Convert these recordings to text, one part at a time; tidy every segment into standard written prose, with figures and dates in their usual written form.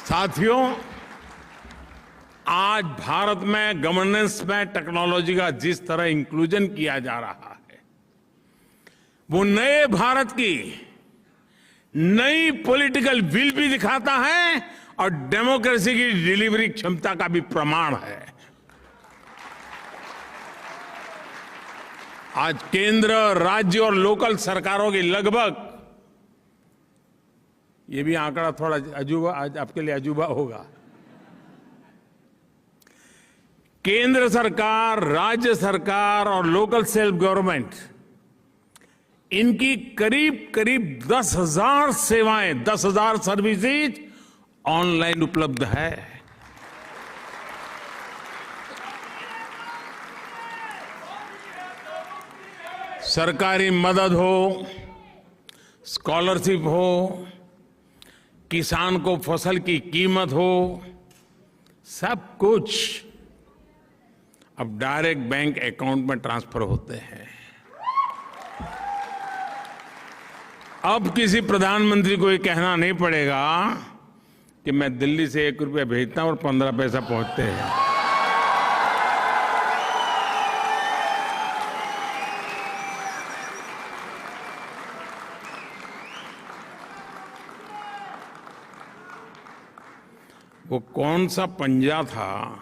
साथियों, आज भारत में गवर्नेंस में टेक्नोलॉजी का जिस तरह इंक्लूजन किया जा रहा है, वो नए भारत की नई पॉलिटिकल विल भी दिखाता है और डेमोक्रेसी की डिलीवरी क्षमता का भी प्रमाण है। आज केंद्र, राज्य और लोकल सरकारों की लगभग, ये भी आंकड़ा थोड़ा अजूबा, आज आपके लिए अजूबा होगा, केंद्र सरकार, राज्य सरकार और लोकल सेल्फ गवर्नमेंट, इनकी करीब करीब 10,000 सेवाएं, 10,000 सर्विसेज ऑनलाइन उपलब्ध है। सरकारी मदद हो, स्कॉलरशिप हो, किसान को फसल की कीमत हो, सब कुछ अब डायरेक्ट बैंक अकाउंट में ट्रांसफर होते हैं। अब किसी प्रधानमंत्री को ये कहना नहीं पड़ेगा कि मैं दिल्ली से 1 रुपया भेजता हूं और 15 पैसा पहुंचते हैं। वो कौन सा पंजा था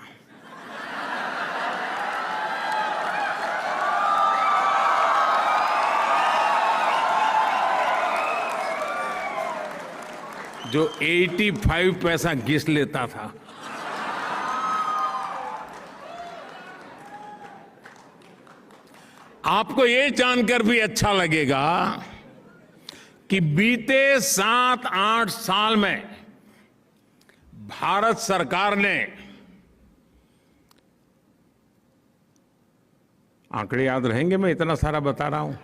जो 85 पैसा घिस लेता था? आपको ये जानकर भी अच्छा लगेगा कि बीते 7-8 साल में भारत सरकार ने, आंकड़े याद रहेंगे, मैं इतना सारा बता रहा हूं,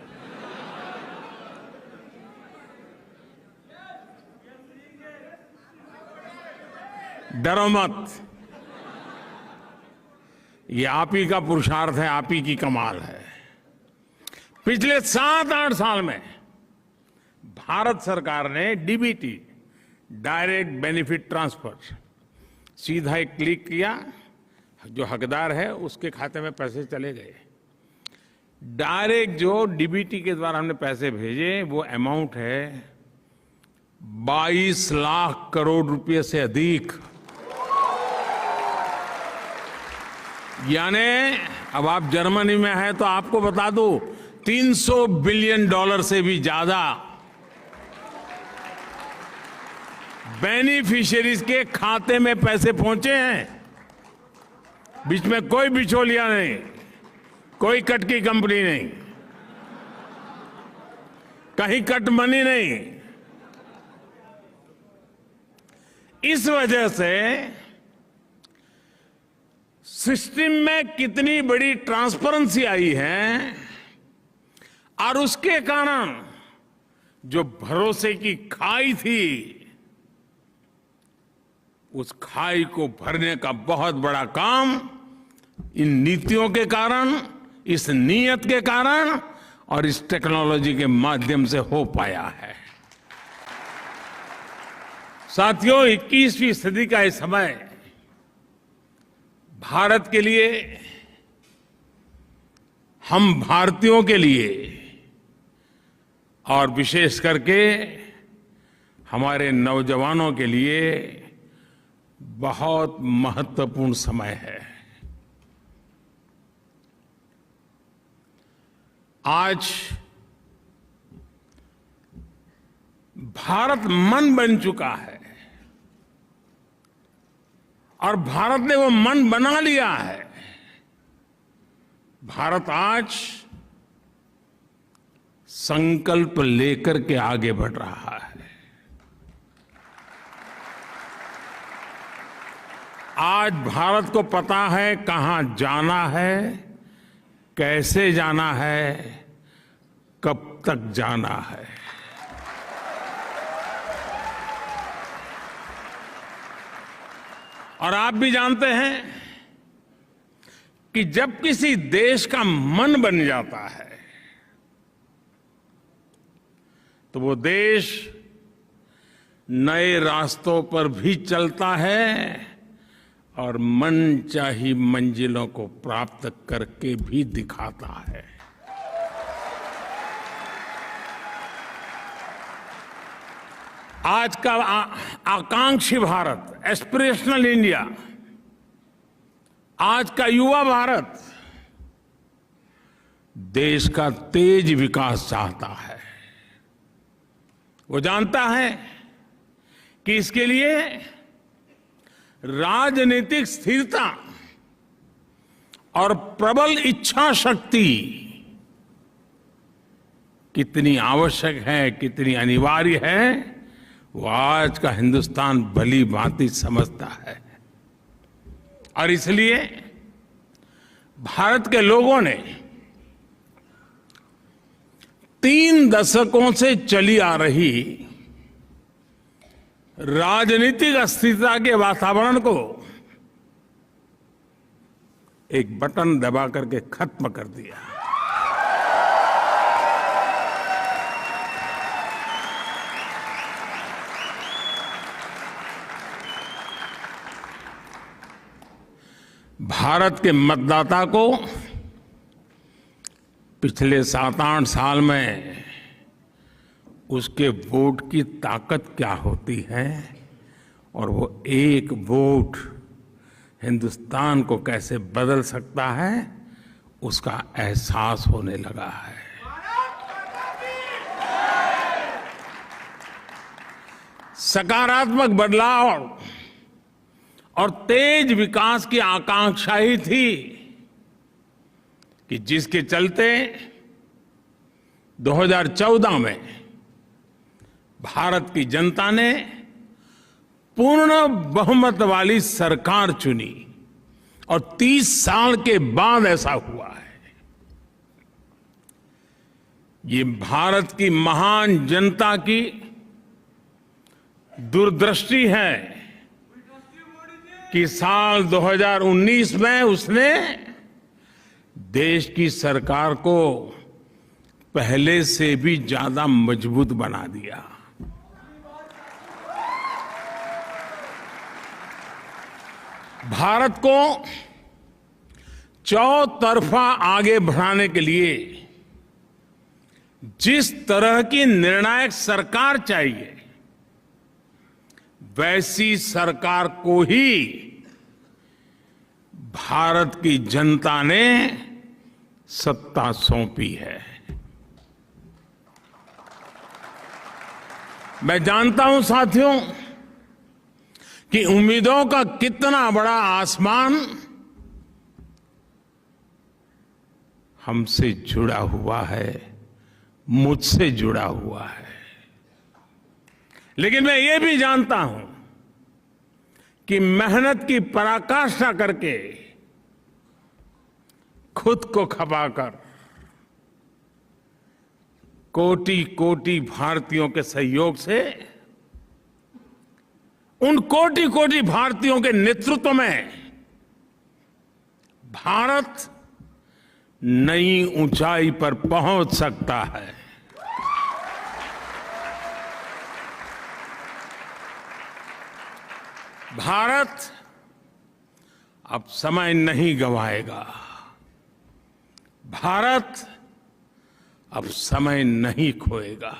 डरो मत, ये आप ही का पुरुषार्थ है, आप ही की कमाल है। पिछले 7-8 साल में भारत सरकार ने डीबीटी, डायरेक्ट बेनिफिट ट्रांसफर, सीधा एक क्लिक किया, जो हकदार है उसके खाते में पैसे चले गए। डायरेक्ट जो डीबीटी के द्वारा हमने पैसे भेजे, वो अमाउंट है 22 लाख करोड़ रुपए से अधिक। यानी अब आप जर्मनी में हैं तो आपको बता दूं, 300 बिलियन डॉलर से भी ज्यादा बेनिफिशियरीज के खाते में पैसे पहुंचे हैं। बीच में कोई बिचौलिया नहीं, कोई कट की कंपनी नहीं, कहीं कट मनी नहीं। इस वजह से सिस्टम में कितनी बड़ी ट्रांसपेरेंसी आई है और उसके कारण जो भरोसे की खाई थी, उस खाई को भरने का बहुत बड़ा काम इन नीतियों के कारण, इस नीयत के कारण और इस टेक्नोलॉजी के माध्यम से हो पाया है। साथियों, 21वीं सदी का ये समय भारत के लिए, हम भारतीयों के लिए और विशेष करके हमारे नौजवानों के लिए बहुत महत्वपूर्ण समय है। आज भारत मन बन चुका है और भारत ने वो मन बना लिया है। भारत आज संकल्प लेकर के आगे बढ़ रहा है। आज भारत को पता है कहां जाना है, कैसे जाना है, कब तक जाना है। और आप भी जानते हैं कि जब किसी देश का मन बन जाता है तो वो देश नए रास्तों पर भी चलता है और मनचाही मंजिलों को प्राप्त करके भी दिखाता है। आज का आकांक्षी भारत, एस्पिरेशनल इंडिया, आज का युवा भारत देश का तेज विकास चाहता है। वो जानता है कि इसके लिए राजनीतिक स्थिरता और प्रबल इच्छा शक्ति कितनी आवश्यक है, कितनी अनिवार्य है, वो आज का हिंदुस्तान भली भांति समझता है। और इसलिए भारत के लोगों ने 3 दशकों से चली आ रही राजनीतिक अस्थिरता के वातावरण को एक बटन दबा करके खत्म कर दिया। भारत के मतदाता को पिछले 7-8 साल में उसके वोट की ताकत क्या होती है और वो एक वोट हिंदुस्तान को कैसे बदल सकता है, उसका एहसास होने लगा है। सकारात्मक बदलाव और तेज विकास की आकांक्षा ही थी कि जिसके चलते 2014 में भारत की जनता ने पूर्ण बहुमत वाली सरकार चुनी और 30 साल के बाद ऐसा हुआ है। ये भारत की महान जनता की दूरदृष्टि है कि साल 2019 में उसने देश की सरकार को पहले से भी ज्यादा मजबूत बना दिया। भारत को चौतरफा आगे बढ़ाने के लिए जिस तरह की निर्णायक सरकार चाहिए, वैसी सरकार को ही भारत की जनता ने सत्ता सौंपी है। मैं जानता हूं साथियों कि उम्मीदों का कितना बड़ा आसमान हमसे जुड़ा हुआ है, मुझसे जुड़ा हुआ है। लेकिन मैं ये भी जानता हूं कि मेहनत की पराकाष्ठा करके खुद को खपाकर कोटि कोटि भारतीयों के सहयोग से, उन कोटि कोटि भारतीयों के नेतृत्व में भारत नई ऊंचाई पर पहुंच सकता है। भारत अब समय नहीं गंवाएगा। भारत अब समय नहीं खोएगा।